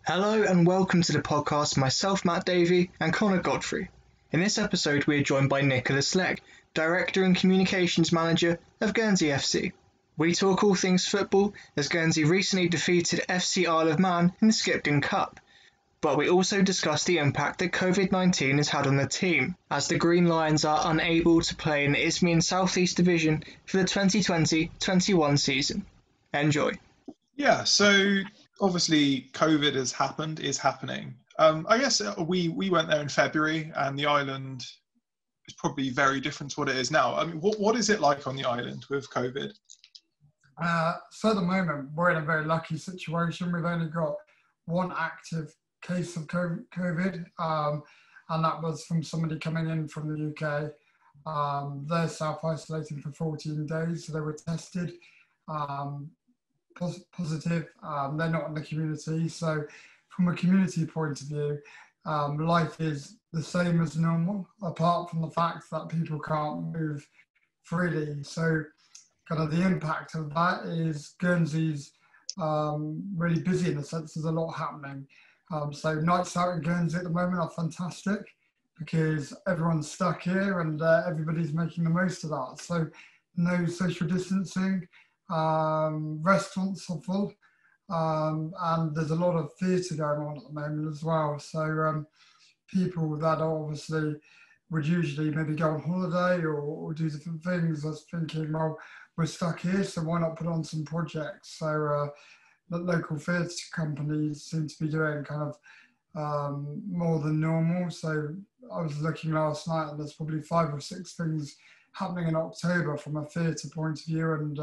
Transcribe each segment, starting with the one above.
Hello and welcome to the podcast, myself Matt Davey and Connor Godfrey. In this episode we are joined by Nicholas Legg, Director and Communications Manager of Guernsey FC. We talk all things football as Guernsey recently defeated FC Isle of Man in the Skipton Cup. But we also discuss the impact that COVID-19 has had on the team, as the Green Lions are unable to play in the Isthmian South East Division for the 2020-21 season. Enjoy. Yeah, so obviously COVID is happening. I guess we went there in February, and the island is probably very different to what it is now. I mean, what is it like on the island with COVID? So at the moment, we're in a very lucky situation. We've only got one active case of COVID, and that was from somebody coming in from the UK. They're self-isolating for 14 days, so they were tested positive. They're not in the community. So from a community point of view, life is the same as normal, apart from the fact that people can't move freely. So kind of the impact of that is Guernsey's really busy in the sense there's a lot happening. So nights out in Guernsey at the moment are fantastic because everyone's stuck here and everybody's making the most of that. So no social distancing, restaurants are full, and there's a lot of theatre going on at the moment as well. So people that obviously would usually maybe go on holiday or do different things are thinking, well, we're stuck here, so why not put on some projects? So the local theatre companies seem to be doing kind of more than normal. So I was looking last night and there's probably 5 or 6 things happening in October from a theatre point of view, and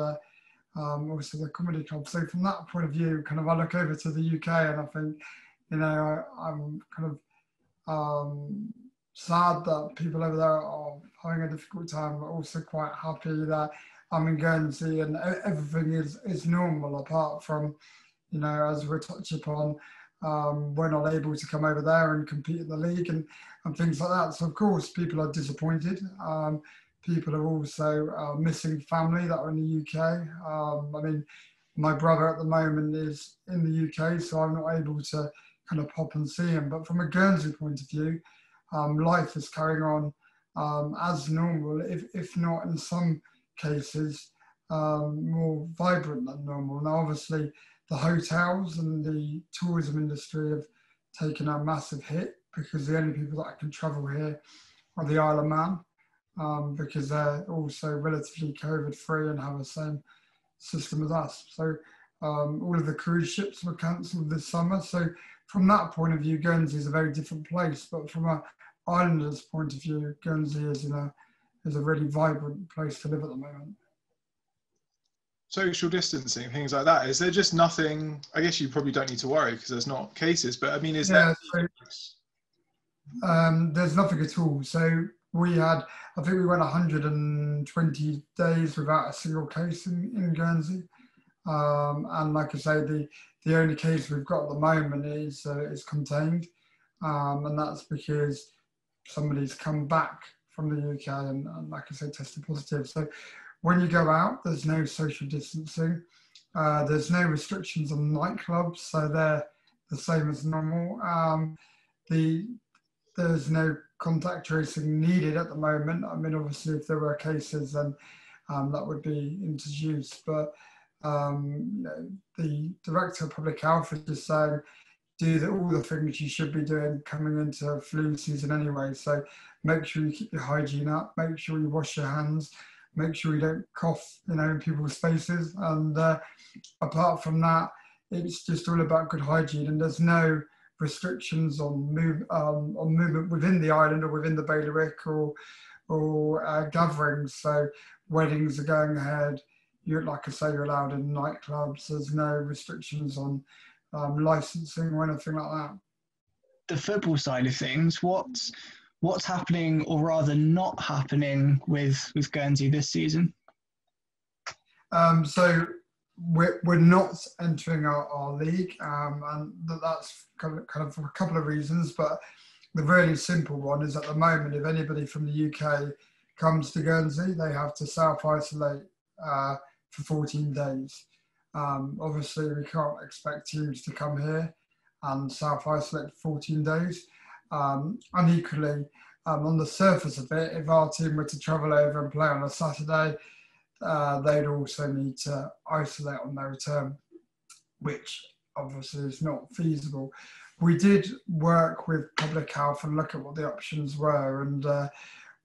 also the comedy club. So from that point of view, kind of I look over to the UK and I think, you know, I'm kind of sad that people over there are having a difficult time, but also quite happy that I'm in Guernsey and everything is normal, apart from, you know, as we're touching upon, we're not able to come over there and compete in the league and things like that. So of course people are disappointed. People are also missing family that are in the UK. I mean, my brother at the moment is in the UK, so I'm not able to kind of pop and see him. But from a Guernsey point of view, life is carrying on as normal, if not in some cases more vibrant than normal. Now, obviously, the hotels and the tourism industry have taken a massive hit because the only people that can travel here are the Isle of Man. Because they're also relatively COVID-free and have the same system as us. So all of the cruise ships were cancelled this summer. So from that point of view, Guernsey is a very different place. But from an islander's point of view, Guernsey is a really vibrant place to live at the moment. Social distancing, things like that. Is there just nothing? I guess you probably don't need to worry because there's not cases. But I mean, is there? There's nothing at all. So I think we went 120 days without a single case in Guernsey. And like I say, the only case we've got at the moment is contained. And that's because somebody's come back from the UK and like I say, tested positive. So when you go out, there's no social distancing. There's no restrictions on nightclubs, so they're the same as normal. There's no contact tracing needed at the moment. I mean, obviously, if there were cases, then that would be introduced. But the Director of Public Health is just saying, all the things you should be doing coming into flu season anyway. So make sure you keep your hygiene up, make sure you wash your hands, make sure you don't cough, in people's faces. And apart from that, it's just all about good hygiene, and there's no restrictions on movement within the island or within the bailiwick or gatherings. So weddings are going ahead. Like I say, you're allowed in nightclubs. There's no restrictions on licensing or anything like that. The football side of things, what's happening or rather not happening with Guernsey this season? So we're not entering our league, and that's kind of for a couple of reasons. But the really simple one is at the moment, if anybody from the UK comes to Guernsey, they have to self-isolate for 14 days. Obviously, we can't expect teams to come here and self-isolate for 14 days. And equally, on the surface of it, if our team were to travel over and play on a Saturday, they'd also need to isolate on their return, which obviously is not feasible. We did work with public health and look at what the options were, and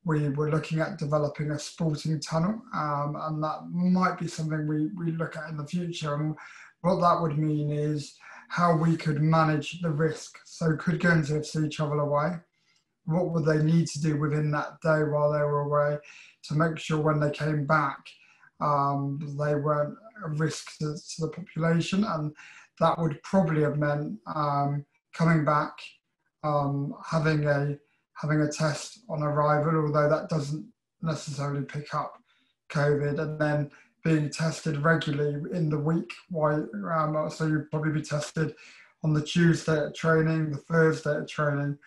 we were looking at developing a sporting tunnel, and that might be something we look at in the future. And what that would mean is how we could manage the risk. So could Guernsey FC travel away? What would they need to do within that day while they were away to make sure when they came back, they weren't a risk to the population? And that would probably have meant coming back, having a test on arrival, although that doesn't necessarily pick up COVID, and then being tested regularly in the week. So you'd probably be tested on the Tuesday at training, the Thursday at training,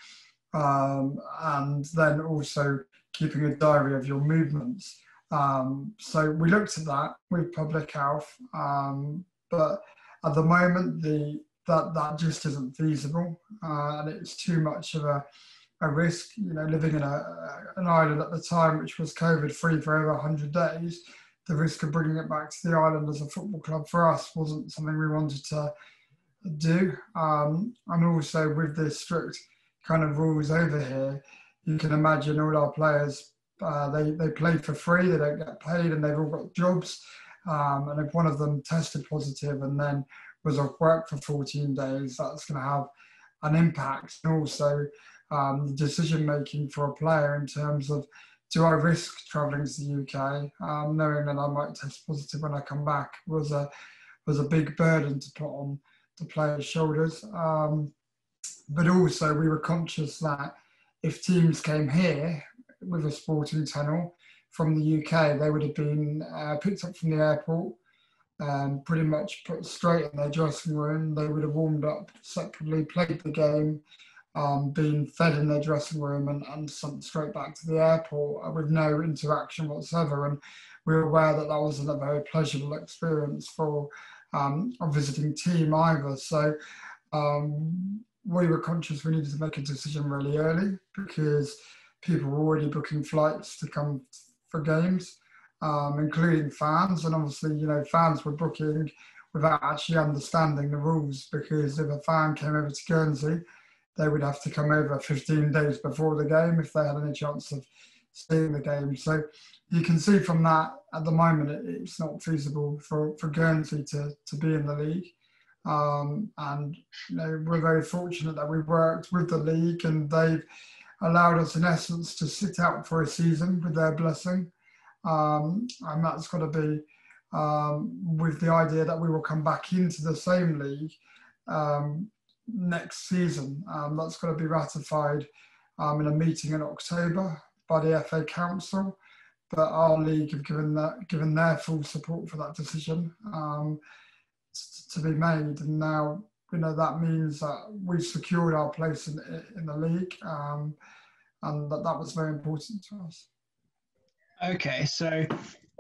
and then also keeping a diary of your movements. So we looked at that with public health, but at the moment that just isn't feasible, and it's too much of a risk. Living in an island at the time which was COVID-free for over 100 days, the risk of bringing it back to the island as a football club for us wasn't something we wanted to do. And also with the strict kind of rules over here, you can imagine all our players, they play for free, they don't get paid, and they've all got jobs. And if one of them tested positive and then was off work for 14 days, that's going to have an impact. And also the decision making for a player in terms of, do I risk travelling to the UK, knowing that I might test positive when I come back, was a big burden to put on the players' shoulders. But also we were conscious that if teams came here with a sporting tunnel from the UK, they would have been picked up from the airport, pretty much put straight in their dressing room. They would have warmed up separately, played the game, been fed in their dressing room, and sent straight back to the airport with no interaction whatsoever. And we were aware that that wasn't a very pleasurable experience for a visiting team either. So we were conscious we needed to make a decision really early, because people were already booking flights to come for games, including fans. And obviously, fans were booking without actually understanding the rules, because if a fan came over to Guernsey, they would have to come over 15 days before the game if they had any chance of seeing the game. So you can see from that, at the moment, it's not feasible for Guernsey to be in the league. And we're very fortunate that we worked with the league, and they've allowed us, in essence, to sit out for a season with their blessing. And that's got to be with the idea that we will come back into the same league next season. That's got to be ratified in a meeting in October by the FA Council. But our league have given their full support for that decision to be made. And now, that means that we've secured our place in the league, and that was very important to us. Okay, so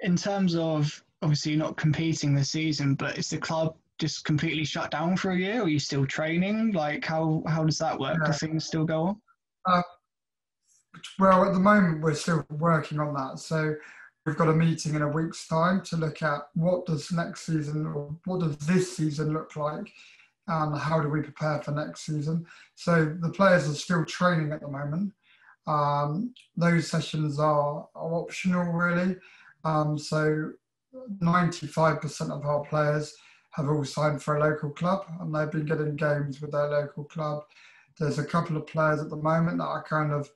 in terms of, obviously not competing this season, but is the club just completely shut down for a year? Or are you still training? Like, how does that work? Yeah. Do things still go on? Well, at the moment, we're still working on that. So we've got a meeting in a week's time to look at what does next season, or what does this season look like, and how do we prepare for next season. So the players are still training at the moment. Those sessions are optional, really. So 95% of our players have all signed for a local club, and they've been getting games with their local club. There's a couple of players at the moment that are kind of,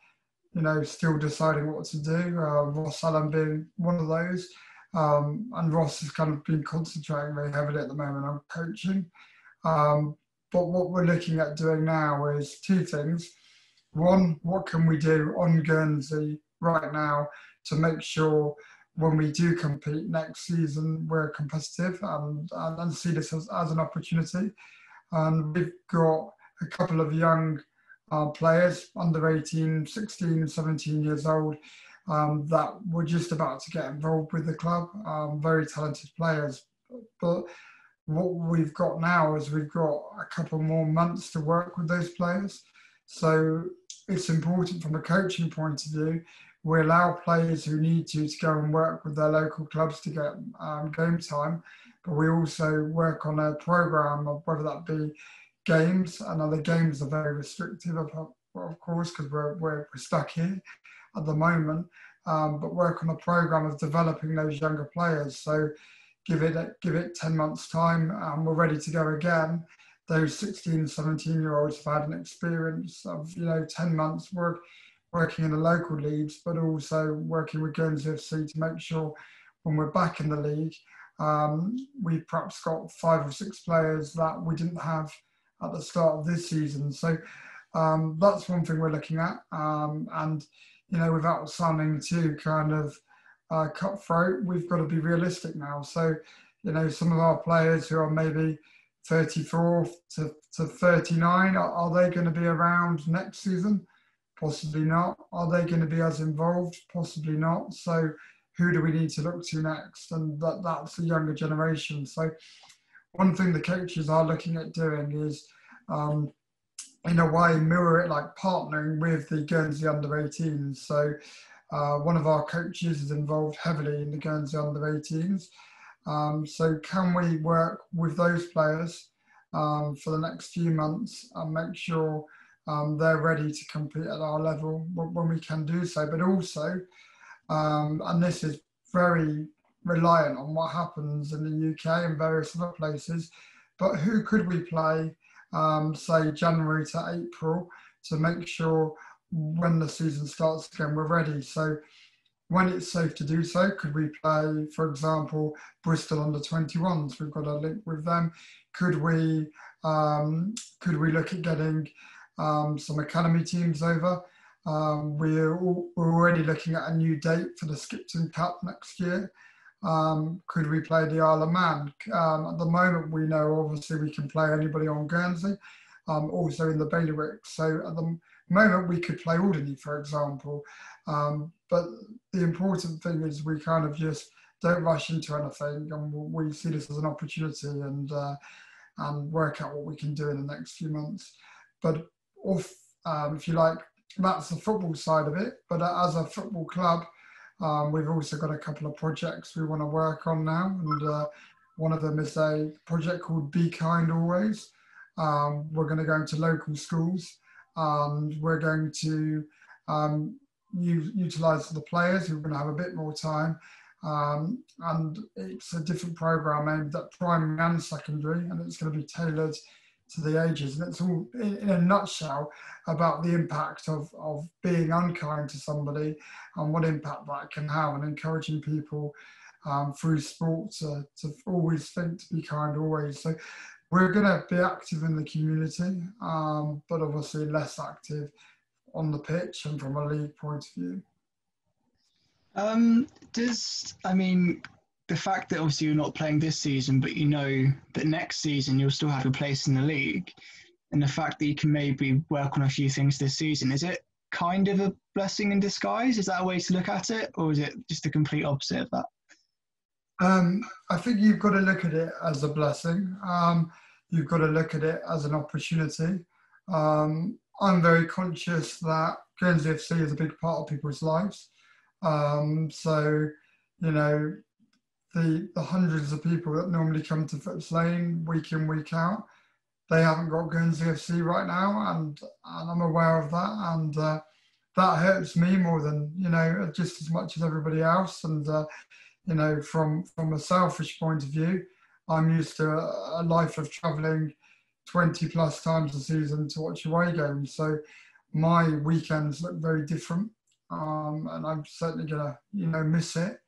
still deciding what to do. Ross Allen being one of those. And Ross has kind of been concentrating very heavily at the moment on coaching. But what we're looking at doing now is two things. One, what can we do on Guernsey right now to make sure when we do compete next season, we're competitive, and see this as an opportunity. And we've got a couple of young players, under 18, 16, 17 years old, that were just about to get involved with the club. Very talented players. But what we've got now is we've got a couple more months to work with those players. So it's important from a coaching point of view. We allow players who need to go and work with their local clubs to get game time, but we also work on a program of whether that be games, and other games are very restrictive, of course, because we're stuck here at the moment, but work on a program of developing those younger players. So give it 10 months time and we're ready to go again. Those 16, 17-year-olds have had an experience of 10 months working in the local leagues, but also working with Guernsey FC to make sure when we're back in the league, we've perhaps got 5 or 6 players that we didn't have at the start of this season. So that's one thing we're looking at. And without sounding too kind of cutthroat, we've got to be realistic now. So, some of our players who are maybe 34 to 39, are they going to be around next season? Possibly not. Are they going to be as involved? Possibly not. So who do we need to look to next? And that's the younger generation. So one thing the coaches are looking at doing is, in a way, mirror it, like partnering with the Guernsey under-18s. So one of our coaches is involved heavily in the Guernsey under-18s. So can we work with those players for the next few months and make sure they're ready to compete at our level when we can do so? But also, and this is very reliant on what happens in the UK and various other places, but who could we play, say January to April, to make sure when the season starts again, we're ready. So when it's safe to do so, could we play, for example, Bristol under-21s? We've got a link with them. Could we look at getting some academy teams over? We're already looking at a new date for the Skipton Cup next year. Could we play the Isle of Man? At the moment, we know obviously we can play anybody on Guernsey, also in the bailiwick. So at the moment, we could play Alderney, for example. But the important thing is we kind of just don't rush into anything, and we see this as an opportunity and work out what we can do in the next few months. But if you like, that's the football side of it. But as a football club, we've also got a couple of projects we want to work on now. And one of them is a project called Be Kind Always. We're going to go into local schools and we're going to utilise the players who are going to have a bit more time. And it's a different programme aimed at primary and secondary, and it's going to be tailored to the ages. And it's all, in a nutshell, about the impact of being unkind to somebody and what impact that can have, and encouraging people through sport to always think to be kind always. So we're going to be active in the community, but obviously less active on the pitch and from a league point of view. The fact that obviously you're not playing this season, but you know that next season you'll still have a place in the league, and the fact that you can maybe work on a few things this season, is it kind of a blessing in disguise? Is that a way to look at it, or is it just the complete opposite of that? I think you've got to look at it as a blessing. You've got to look at it as an opportunity. I'm very conscious that Guernsey FC is a big part of people's lives. So, you know, the hundreds of people that normally come to Phipps Lane week in, week out, they haven't got Guernsey FC right now, and I'm aware of that, and that hurts me more than, just as much as everybody else. And from a selfish point of view, I'm used to a life of travelling 20 plus times a season to watch away games, so my weekends look very different, and I'm certainly gonna miss it.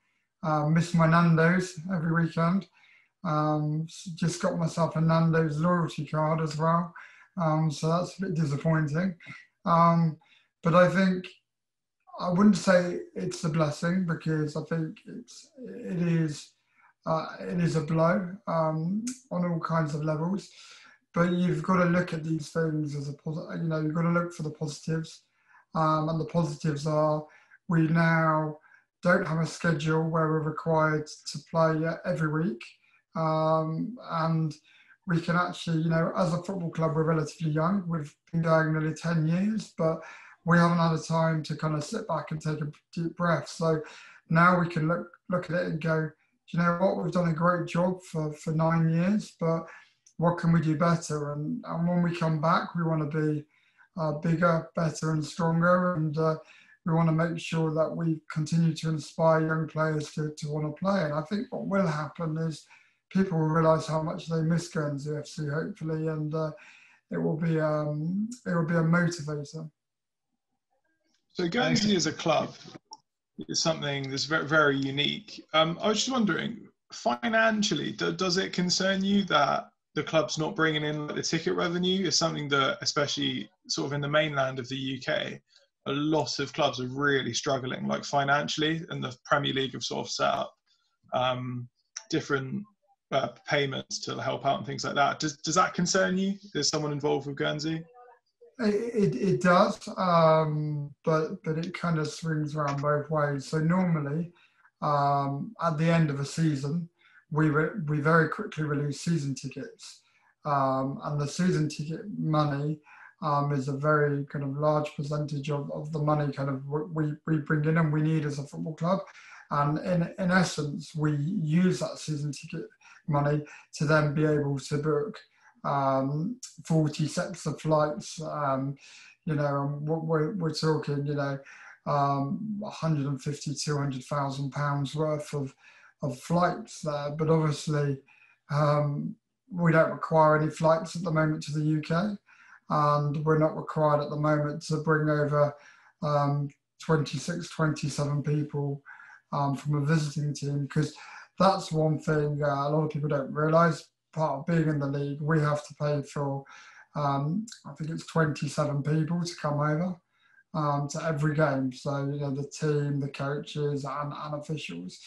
Miss my Nando's every weekend. Just got myself a Nando's loyalty card as well, so that's a bit disappointing. But I think I wouldn't say it's a blessing, because I think it is a blow on all kinds of levels. But you've got to look at these things as you've got to look for the positives, and the positives are we now don't have a schedule where we're required to play every week. and we can actually, as a football club, we're relatively young. We've been going nearly 10 years, but we haven't had the time to kind of sit back and take a deep breath. So now we can look at it and go, do you know what? We've done a great job for 9 years, but what can we do better? And when we come back, we want to be bigger, better and stronger. And we want to make sure that we continue to inspire young players to want to play. And I think what will happen is people will realise how much they miss Guernsey FC, hopefully, and it will be a motivator. So Guernsey as a club is something that's very, very unique. I was just wondering, financially, does it concern you that the club's not bringing in the ticket revenue? Is something that, especially sort of in the mainland of the UK, a lot of clubs are really struggling, like financially, and the Premier League have sort of set up different payments to help out and things like that. Does that concern you? Is someone involved with Guernsey? It does, but it kind of swings around both ways. So normally, at the end of a season, we very quickly release season tickets, and the season ticket money is a very kind of large percentage of the money kind of we bring in and we need as a football club. And in essence, we use that season ticket money to then be able to book 40 sets of flights. We're talking, 150, 200,000 pounds worth of flights there. But obviously, we don't require any flights at the moment to the UK, and we're not required at the moment to bring over 26, 27 people from a visiting team, because that's one thing a lot of people don't realise. Part of being in the league, we have to pay for, I think it's 27 people to come over to every game. So, the team, the coaches and officials.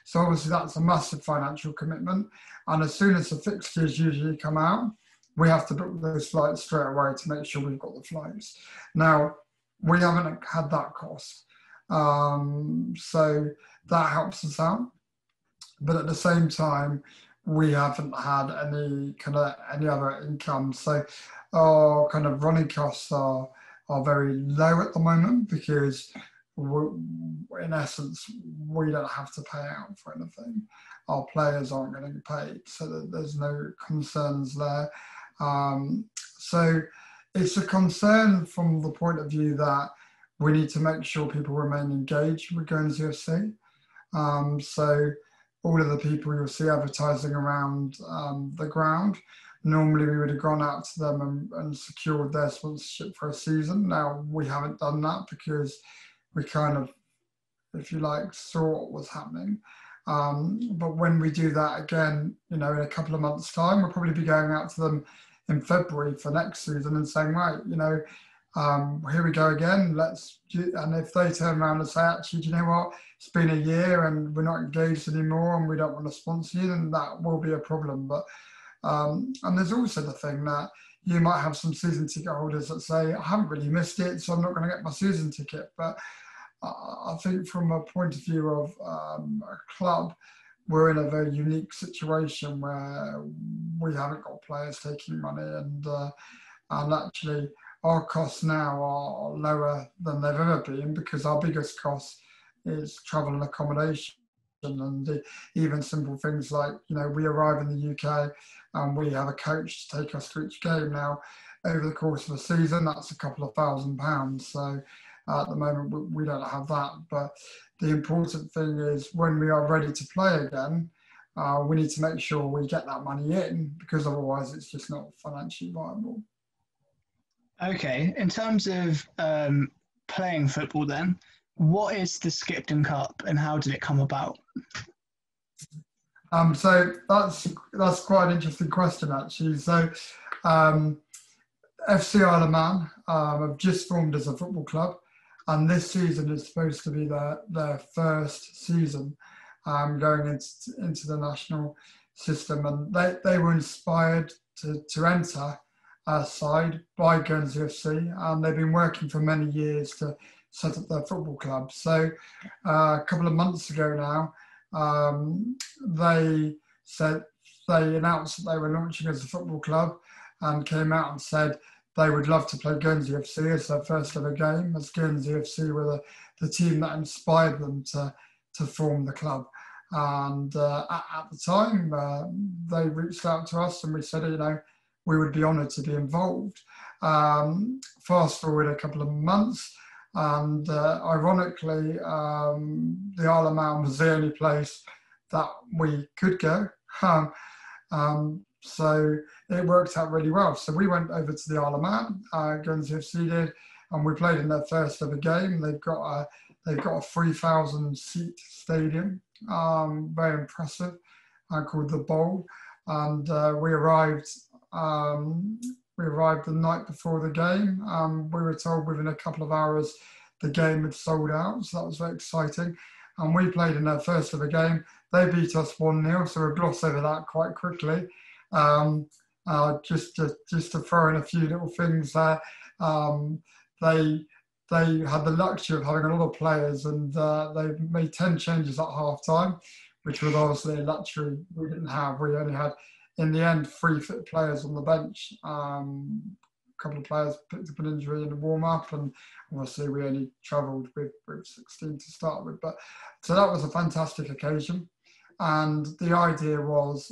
So obviously that's a massive financial commitment. And as soon as the fixtures usually come out, we have to book those flights straight away to make sure we've got the flights. Now, we haven't had that cost. So that helps us out. But at the same time, we haven't had any other income. So our kind of running costs are very low at the moment, because in essence, we don't have to pay out for anything. Our players aren't getting paid, so there's no concerns there. So it's a concern from the point of view that we need to make sure people remain engaged with Guernsey FC. So all of the people you'll see advertising around the ground, normally we would have gone out to them and secured their sponsorship for a season. Now, we haven't done that because we kind of, if you like, saw what was happening. But when we do that again, in a couple of months' time, we'll probably be going out to them in February for next season and saying, right, here we go again. And if they turn around and say, actually, do you know what? It's been a year and we're not engaged anymore and we don't want to sponsor you, then that will be a problem. But and there's also the thing that you might have some season ticket holders that say, I haven't really missed it, so I'm not going to get my season ticket. But I think from a point of view of a club, we're in a very unique situation where we haven't got players taking money, and actually our costs now are lower than they've ever been, because our biggest cost is travel and accommodation, and even simple things like, we arrive in the UK and we have a coach to take us to each game. Now, over the course of a season, that's a couple of £1,000. So at the moment, we don't have that. But the important thing is, when we are ready to play again, we need to make sure we get that money in, because otherwise it's just not financially viable. Okay, in terms of playing football then, what is the Skipton Cup and how did it come about? So that's quite an interesting question, actually. So FC Isle of Man have just formed as a football club, and this season is supposed to be their first season going into the national system, and they were inspired to enter a side by Guernsey FC, and they've been working for many years to set up their football club. So a couple of months ago now, they said, they announced that they were launching as a football club and came out and said they would love to play Guernsey FC as their first ever game, as Guernsey FC were the team that inspired them to form the club. And at the time, they reached out to us and we said, we would be honoured to be involved. Fast forward a couple of months, and ironically, the Isle of Man was the only place that we could go. So it worked out really well. So we went over to the Isle of Man, Guernsey FC did, and we played in their first ever game. They've got a 3,000 seat stadium, very impressive, called the Bowl. And we arrived the night before the game. We were told within a couple of hours the game had sold out, so that was very exciting. And we played in their first ever game. They beat us 1-0, so we'll gloss over that quite quickly. Just to throw in a few little things there, they had the luxury of having a lot of players, and they made 10 changes at half time, which was obviously a luxury we didn't have. We only had, in the end, 3 fit players on the bench. A couple of players picked up an injury in the warm-up, and obviously we only travelled with 16 to start with. But so that was a fantastic occasion. And the idea was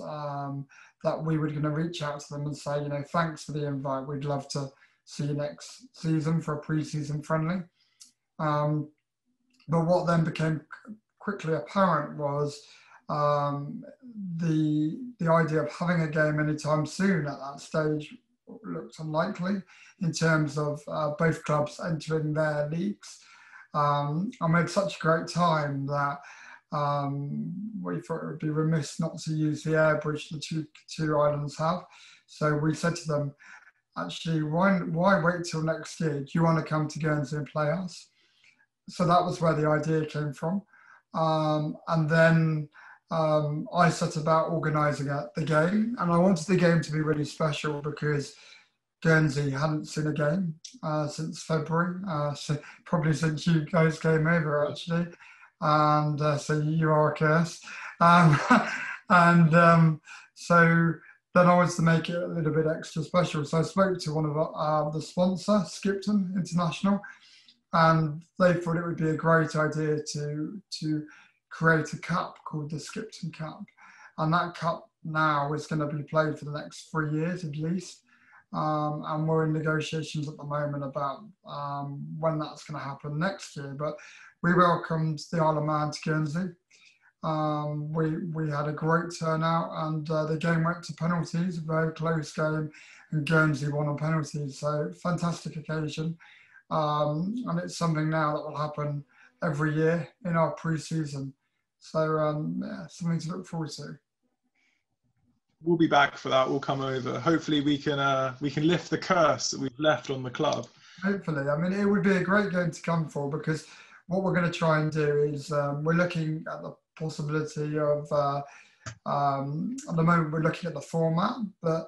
that we were going to reach out to them and say, thanks for the invite. We'd love to see you next season for a pre-season friendly. But what then became quickly apparent was the idea of having a game anytime soon at that stage looked unlikely in terms of both clubs entering their leagues. And we had such a great time that we thought it would be remiss not to use the air bridge the two islands have. So we said to them, actually, why wait till next year? Do you want to come to Guernsey and play us? So that was where the idea came from. And then I set about organising the game. And I wanted the game to be really special because Guernsey hadn't seen a game since February, so probably since you guys came over, actually. And so you are a curse. So then I wanted to make it a little bit extra special. So I spoke to one of the sponsor, Skipton International, and they thought it would be a great idea to create a cup called the Skipton Cup. And that cup now is going to be played for the next 3 years at least. And we're in negotiations at the moment about when that's going to happen next year. But we welcomed the Isle of Man to Guernsey. We had a great turnout, and the game went to penalties, a very close game, and Guernsey won on penalties. So fantastic occasion. And it's something now that will happen every year in our pre-season. So something to look forward to. We'll be back for that. We'll come over. Hopefully we can lift the curse that we've left on the club. Hopefully. I mean, it would be a great game to come for, because what we're going to try and do is we're looking at the possibility of, at the moment we're looking at the format, but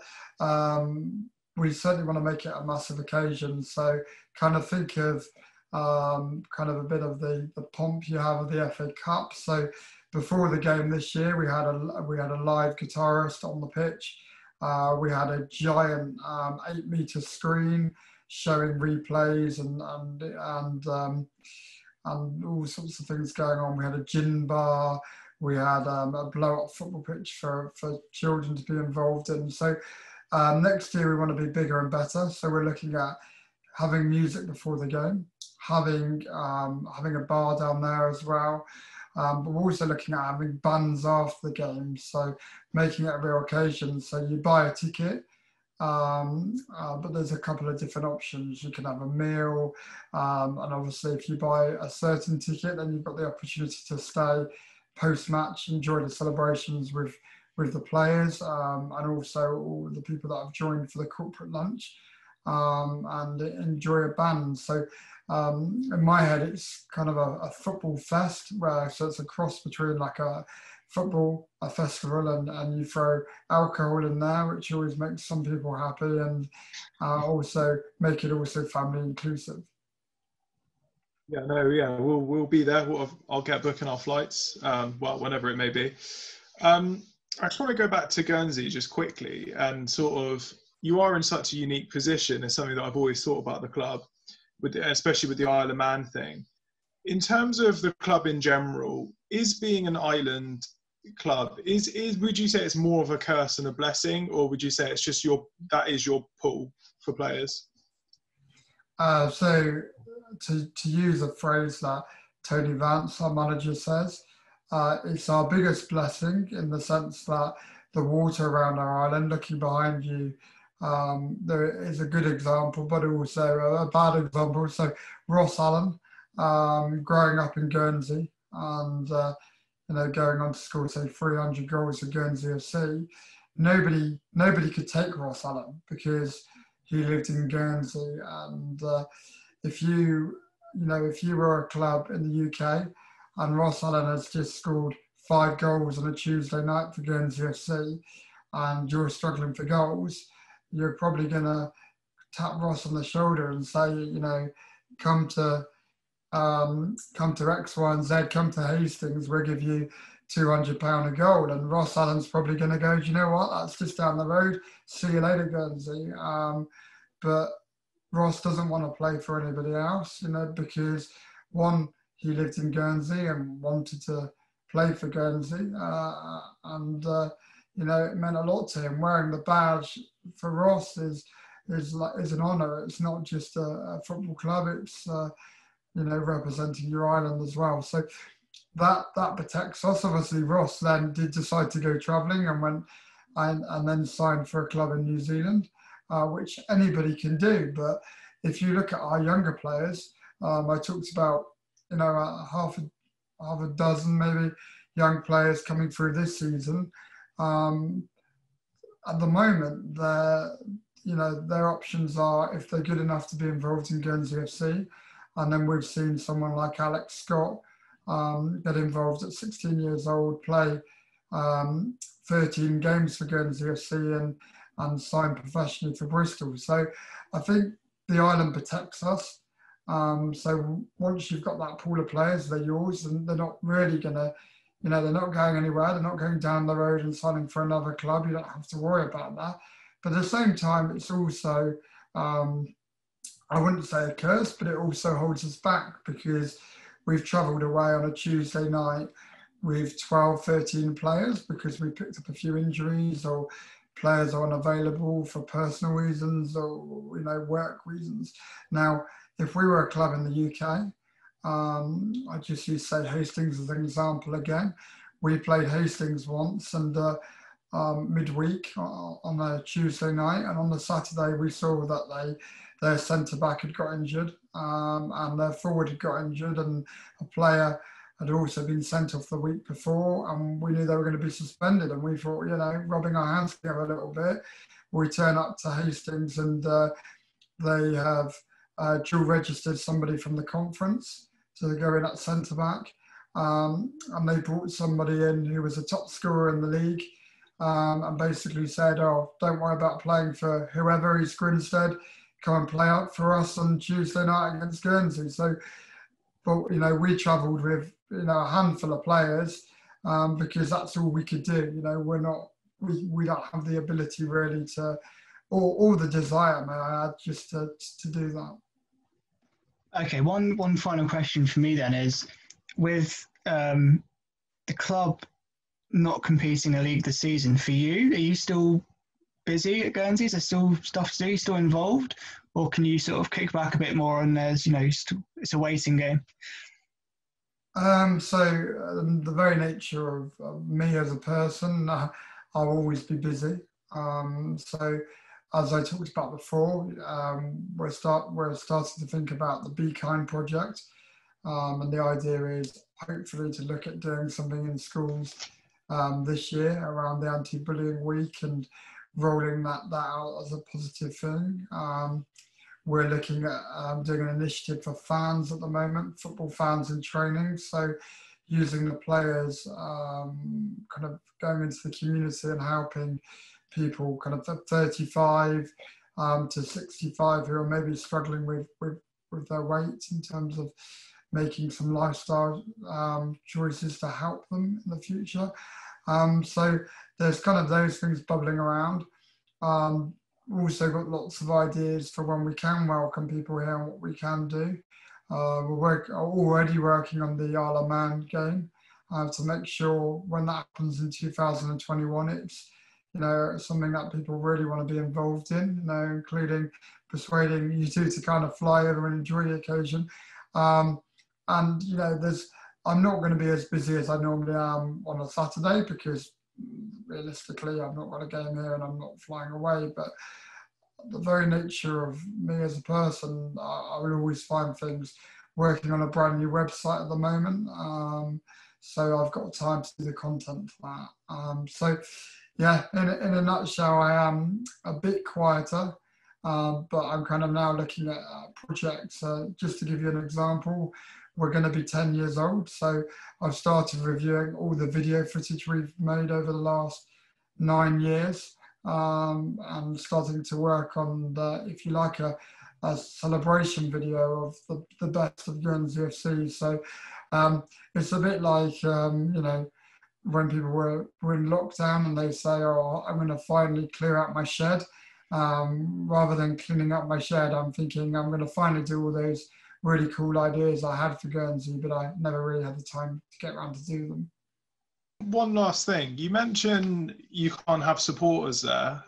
we certainly want to make it a massive occasion. So kind of think of kind of a bit of the pomp you have of the FA Cup. So before the game this year, we had a live guitarist on the pitch. We had a giant 8-meter screen showing replays and all sorts of things going on. We had a gin bar. We had a blow-up football pitch for children to be involved in. So next year we want to be bigger and better. So we're looking at having music before the game, having a bar down there as well. But we're also looking at having bands after the game, so making it a real occasion. So you buy a ticket, but there's a couple of different options. You can have a meal, and obviously if you buy a certain ticket, then you've got the opportunity to stay post-match, enjoy the celebrations with the players, and also all the people that have joined for the corporate lunch, and enjoy a band. So in my head, it's kind of a football fest, so it's a cross between like a festival, and you throw alcohol in there, which always makes some people happy, and also make it also family inclusive. We'll be there. I'll get booking our flights, whenever it may be. I just want to go back to Guernsey just quickly and sort of, you are in such a unique position. It's something that I've always thought about the club, especially with the Isle of Man thing. In terms of the club in general, is being an island club, would you say it's more of a curse and a blessing, or would you say it's just that is your pull for players? So to use a phrase that Tony Vance, our manager, says, it's our biggest blessing in the sense that the water around our island, looking behind you, there is a good example, but also a bad example. So Ross Allen, growing up in Guernsey and going on to score, say, 300 goals for Guernsey FC, nobody could take Ross Allen because he lived in Guernsey. And if you were a club in the UK and Ross Allen has just scored 5 goals on a Tuesday night for Guernsey FC and you're struggling for goals, you're probably going to tap Ross on the shoulder and say, come to X, Y, and Z, come to Hastings, we'll give you £200 a goal. And Ross Allen's probably going to go, do you know what, that's just down the road, see you later, Guernsey. But Ross doesn't want to play for anybody else, because one, he lived in Guernsey and wanted to play for Guernsey. It meant a lot to him. Wearing the badge for Ross is an honour. It's not just a football club, it's representing your island as well. So that protects us. Obviously, Ross then did decide to go travelling and went and then signed for a club in New Zealand, which anybody can do. But if you look at our younger players, I talked about half a dozen maybe young players coming through this season. At the moment, their options are, if they're good enough to be involved in Guernsey FC, and then we've seen someone like Alex Scott get involved at 16 years old, play 13 games for Guernsey FC and sign professionally for Bristol. So I think the island protects us. So once you've got that pool of players, they're yours, and they're not really going to, they're not going anywhere. They're not going down the road and signing for another club. You don't have to worry about that. But at the same time, it's also, I wouldn't say a curse, but it also holds us back because we've travelled away on a Tuesday night with 12, 13 players because we picked up a few injuries or players are unavailable for personal reasons or, work reasons. Now, if we were a club in the UK, I just use, say, Hastings as an example again. We played Hastings once and midweek on a Tuesday night, and on the Saturday we saw that their centre-back had got injured and their forward had got injured, and a player had also been sent off the week before, and we knew they were going to be suspended, and we thought, rubbing our hands together a little bit. We turn up to Hastings and they have dual registered somebody from the conference to go in at centre-back, and they brought somebody in who was a top scorer in the league, and basically said, oh, don't worry about playing for whoever, East Grinstead, come and play out for us on Tuesday night against Guernsey. So, but we travelled with a handful of players because that's all we could do. We don't have the ability really to, or the desire, may I add, just to do that. Okay, one final question for me then is, with the club not competing in the league this season, for you, are you still busy at Guernsey? Is there still stuff to do? Are you still involved? Or can you sort of kick back a bit more and there's, it's a waiting game? So the very nature of me as a person, I'll always be busy. So as I talked about before, we're starting to think about the Be Kind project. And the idea is hopefully to look at doing something in schools this year around the anti-bullying week and rolling that out as a positive thing. We're looking at doing an initiative for fans at the moment, football fans in training. So using the players, kind of going into the community and helping people kind of 35 to 65 who are maybe struggling with their weight in terms of making some lifestyle choices to help them in the future. So there's kind of those things bubbling around. We've also got lots of ideas for when we can welcome people here and what we can do. We're already working on the Isle of Man game to make sure when that happens in 2021, it's something that people really want to be involved in, including persuading you two to kind of fly over and enjoy the occasion. And I'm not going to be as busy as I normally am on a Saturday because realistically I've not got a game here and I'm not flying away. But the very nature of me as a person, I will always find things working on a brand new website at the moment. So I've got time to do the content for that. Yeah, in a nutshell, I am a bit quieter, but I'm kind of now looking at projects. Just to give you an example, we're going to be 10 years old. So I've started reviewing all the video footage we've made over the last 9 years, and starting to work on, if you like, a celebration video of the best of Guernsey FC. So it's a bit like, when people were in lockdown and they say, oh, I'm going to finally clear out my shed. Rather than cleaning up my shed, I'm thinking I'm going to finally do all those really cool ideas I had for Guernsey, but I never really had the time to get around to do them. One last thing. You mentioned you can't have supporters there.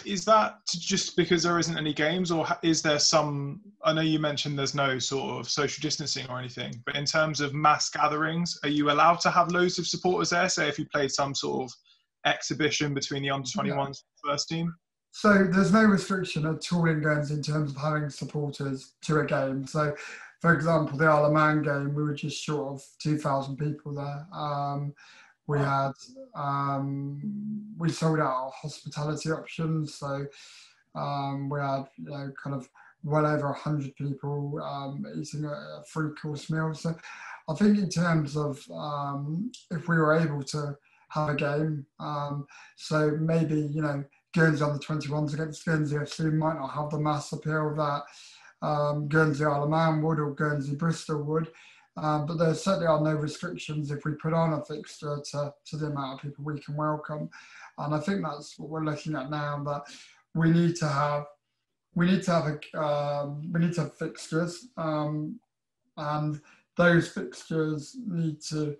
Is that just because there isn't any games, or is there some, I know you mentioned there's no sort of social distancing or anything, but in terms of mass gatherings, are you allowed to have loads of supporters there? Say if you played some sort of exhibition between the under-21s first team? So there's no restriction at all in Guernsey in terms of having supporters to a game. So for example, the Isle of Man game, we were just short of 2,000 people there. We had, we sold out our hospitality options. So we had, kind of well over 100 people eating a 3-course meal. So I think in terms of if we were able to have a game, so maybe, Guernsey under-21s against Guernsey FC might not have the mass appeal that Guernsey Isle of Man would or Guernsey Bristol would. But there certainly are no restrictions if we put on a fixture to the amount of people we can welcome. And I think that's what we're looking at now, that we need to have fixtures, and those fixtures need to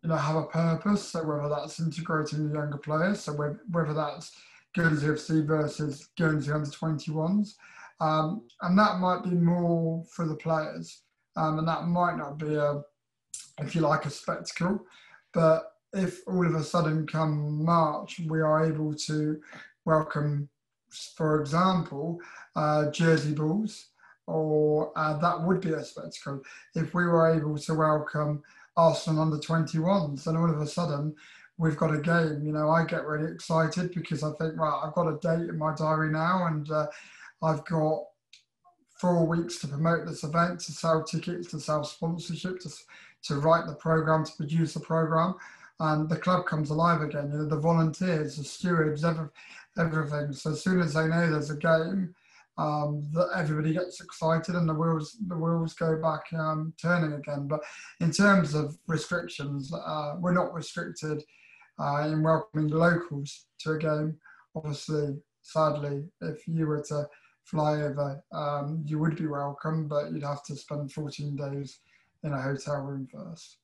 have a purpose. So whether that's integrating the younger players, so whether that's Guernsey FC versus Guernsey under-21s, and that might be more for the players. And that might not be if you like, a spectacle. But if all of a sudden come March, we are able to welcome, for example, jersey balls, or that would be a spectacle. If we were able to welcome Arsenal under-21s, then all of a sudden we've got a game. I get really excited because I think, right, I've got a date in my diary now, and I've got 4 weeks to promote this event, to sell tickets, to sell sponsorship, to write the programme, to produce the programme, and the club comes alive again. The volunteers, the stewards, everything. So as soon as they know there's a game, that everybody gets excited and the wheels go back turning again. But in terms of restrictions, we're not restricted in welcoming locals to a game. Obviously, sadly, if you were to fly over, you would be welcome, but you'd have to spend 14 days in a hotel room first.